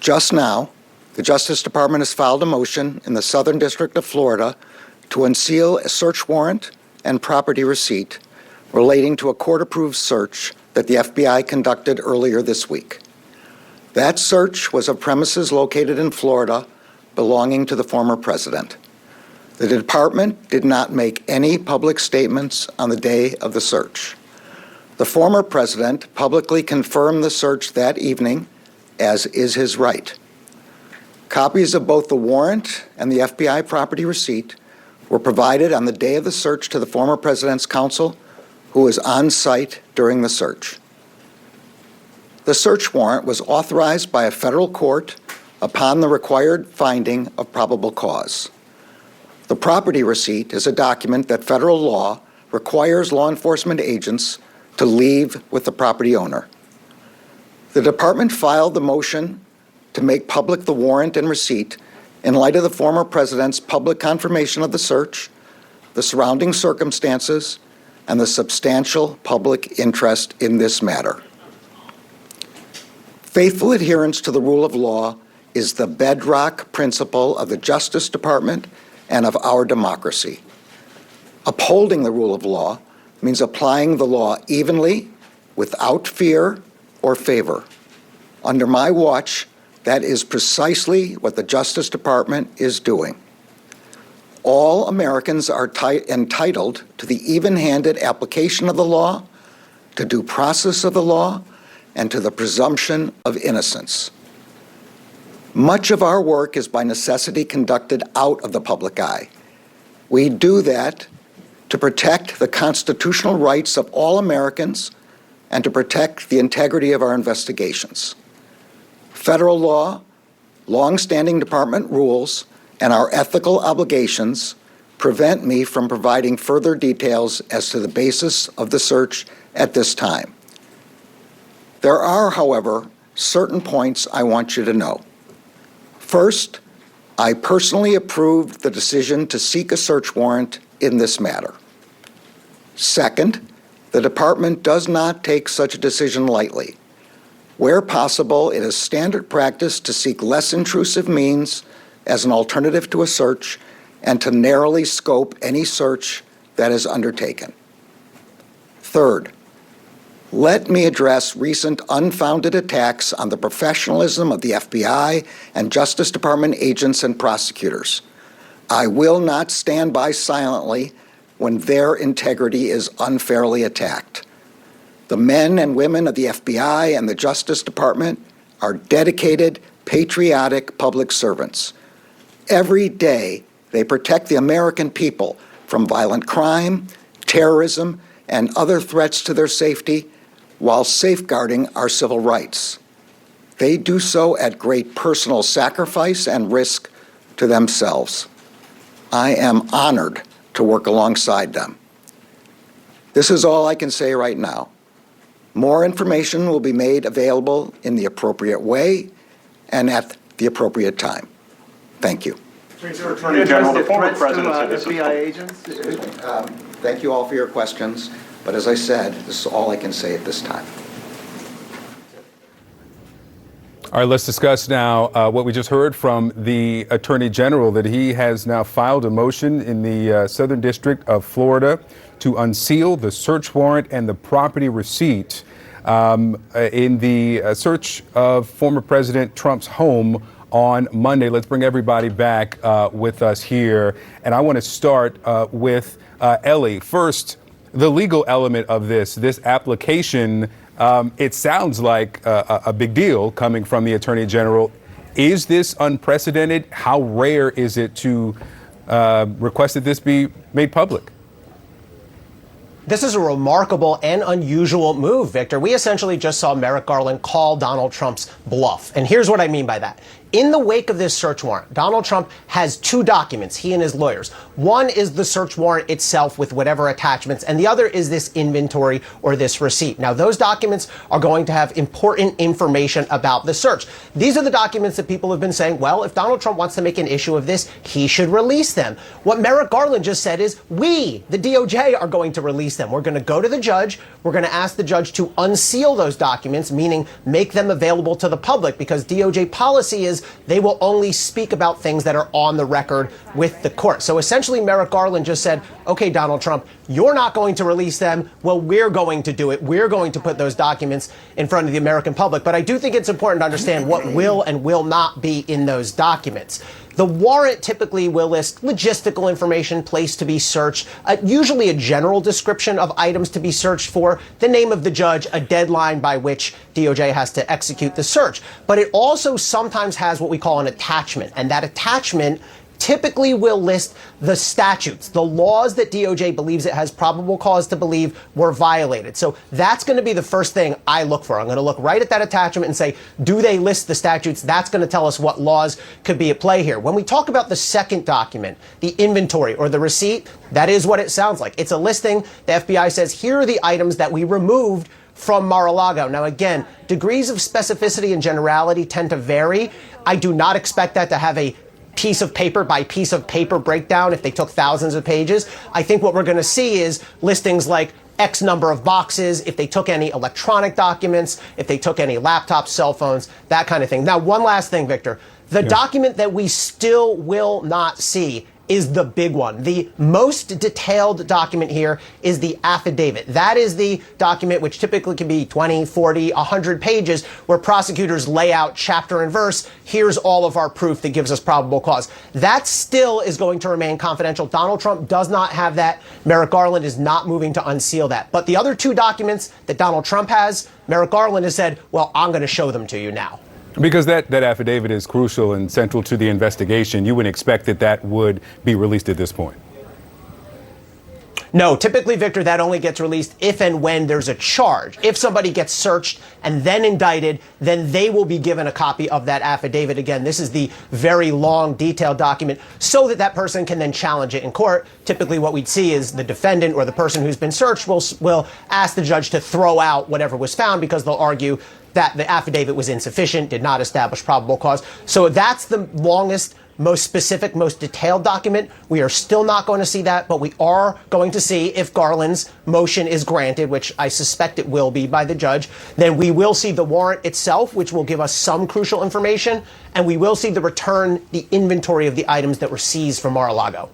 Just now, the Justice Department has filed a motion in the Southern District of Florida to unseal a search warrant and property receipt relating to a court-approved search that the FBI conducted earlier this week. That search was of premises located in Florida belonging to the former president. The department did not make any public statements on the day of the search. The former president publicly confirmed the search that evening, as is his right. Copies of both the warrant and the FBI property receipt were provided on the day of the search to the former president's counsel, who was on site during the search. The search warrant was authorized by a federal court upon the required finding of probable cause. The property receipt is a document that federal law requires law enforcement agents to leave with the property owner. The department filed the motion to make public the warrant and receipt in light of the former president's public confirmation of the search, the surrounding circumstances, and the substantial public interest in this matter. Faithful adherence to the rule of law is the bedrock principle of the Justice Department and of our democracy. Upholding the rule of law means applying the law evenly, without fear or favor. Under my watch, that is precisely what the Justice Department is doing. All Americans are entitled to the even-handed application of the law, to due process of the law, and to the presumption of innocence. Much of our work is by necessity conducted out of the public eye. We do that to protect the constitutional rights of all Americans and to protect the integrity of our investigations. Federal law, long-standing department rules, and our ethical obligations prevent me from providing further details as to the basis of the search at this time. There are, however, certain points I want you to know. First, I personally approved the decision to seek a search warrant in this matter. Second, the department does not take such a decision lightly. Where possible, it is standard practice to seek less intrusive means as an alternative to a search and to narrowly scope any search that is undertaken. Third, let me address recent unfounded attacks on the professionalism of the FBI and Justice Department agents and prosecutors. I will not stand by silently when their integrity is unfairly attacked. The men and women of the FBI and the Justice Department are dedicated, patriotic public servants. Every day, they protect the American people from violent crime, terrorism, and other threats to their safety while safeguarding our civil rights. They do so at great personal sacrifice and risk to themselves. I am honored to work alongside them. This is all I can say right now. More information will be made available in the appropriate way and at the appropriate time. Thank you. Mr. Attorney General, the former president said this FBI agents? Thank you all for your questions, but as I said, this is all I can say at this time. All right, let's discuss now what we just heard from the Attorney General, that he has now filed a motion in the Southern District of Florida to unseal the search warrant and the property receipt in the search of former President Trump's home on Monday. Let's bring everybody back with us here. And I want to start with Ellie. First, the legal element of this application, it sounds like a big deal coming from the Attorney General. Is this unprecedented? How rare is it to request that this be made public? This is a remarkable and unusual move, Victor. We essentially just saw Merrick Garland call Donald Trump's bluff. And here's what I mean by that. In the wake of this search warrant, Donald Trump has two documents, he and his lawyers. One is the search warrant itself with whatever attachments, and the other is this inventory or this receipt. Now, those documents are going to have important information about the search. These are the documents that people have been saying, well, if Donald Trump wants to make an issue of this, he should release them. What Merrick Garland just said is, we, the DOJ, are going to release them. We're going to go to the judge. We're going to ask the judge to unseal those documents, meaning make them available to the public, because DOJ policy is they will only speak about things that are on the record with the court. So essentially, Merrick Garland just said, okay, Donald Trump, you're not going to release them. Well, we're going to do it. We're going to put those documents in front of the American public. But I do think it's important to understand what will and will not be in those documents. The warrant typically will list logistical information, place to be searched, usually a general description of items to be searched for, the name of the judge, a deadline by which DOJ has to execute the search. But it also sometimes has what we call an attachment, and that attachment typically will list the statutes, the laws that DOJ believes it has probable cause to believe were violated. So that's going to be the first thing I look for. I'm going to look right at that attachment and say, do they list the statutes? That's going to tell us what laws could be at play here. When we talk about the second document, the inventory or the receipt, that is what it sounds like. It's a listing. The FBI says, here are the items that we removed from Mar-a-Lago. Now, again, degrees of specificity and generality tend to vary. I do not expect that to have a piece of paper by piece of paper breakdown if they took thousands of pages. I think what we're going to see is listings like X number of boxes, if they took any electronic documents, if they took any laptops, cell phones, that kind of thing. Now, one last thing, Victor. The document that we still will not see is the big one. The most detailed document here is the affidavit. That is the document which typically can be 20, 40, 100 pages, where prosecutors lay out chapter and verse. Here's all of our proof that gives us probable cause. That still is going to remain confidential. Donald Trump does not have that. Merrick Garland is not moving to unseal that. But the other two documents that Donald Trump has, Merrick Garland has said, well, I'm going to show them to you now. Because that affidavit is crucial and central to the investigation, you would expect that would be released at this point. No, typically, Victor, that only gets released if and when there's a charge. If somebody gets searched and then indicted, then they will be given a copy of that affidavit. Again, this is the very long, detailed document so that that person can then challenge it in court. Typically, what we'd see is the defendant or the person who's been searched will ask the judge to throw out whatever was found because they'll argue that the affidavit was insufficient, did not establish probable cause. So that's the longest, most specific, most detailed document. We are still not going to see that, but we are going to see if Garland's motion is granted, which I suspect it will be by the judge. Then we will see the warrant itself, which will give us some crucial information, and we will see the inventory of the items that were seized from Mar-a-Lago.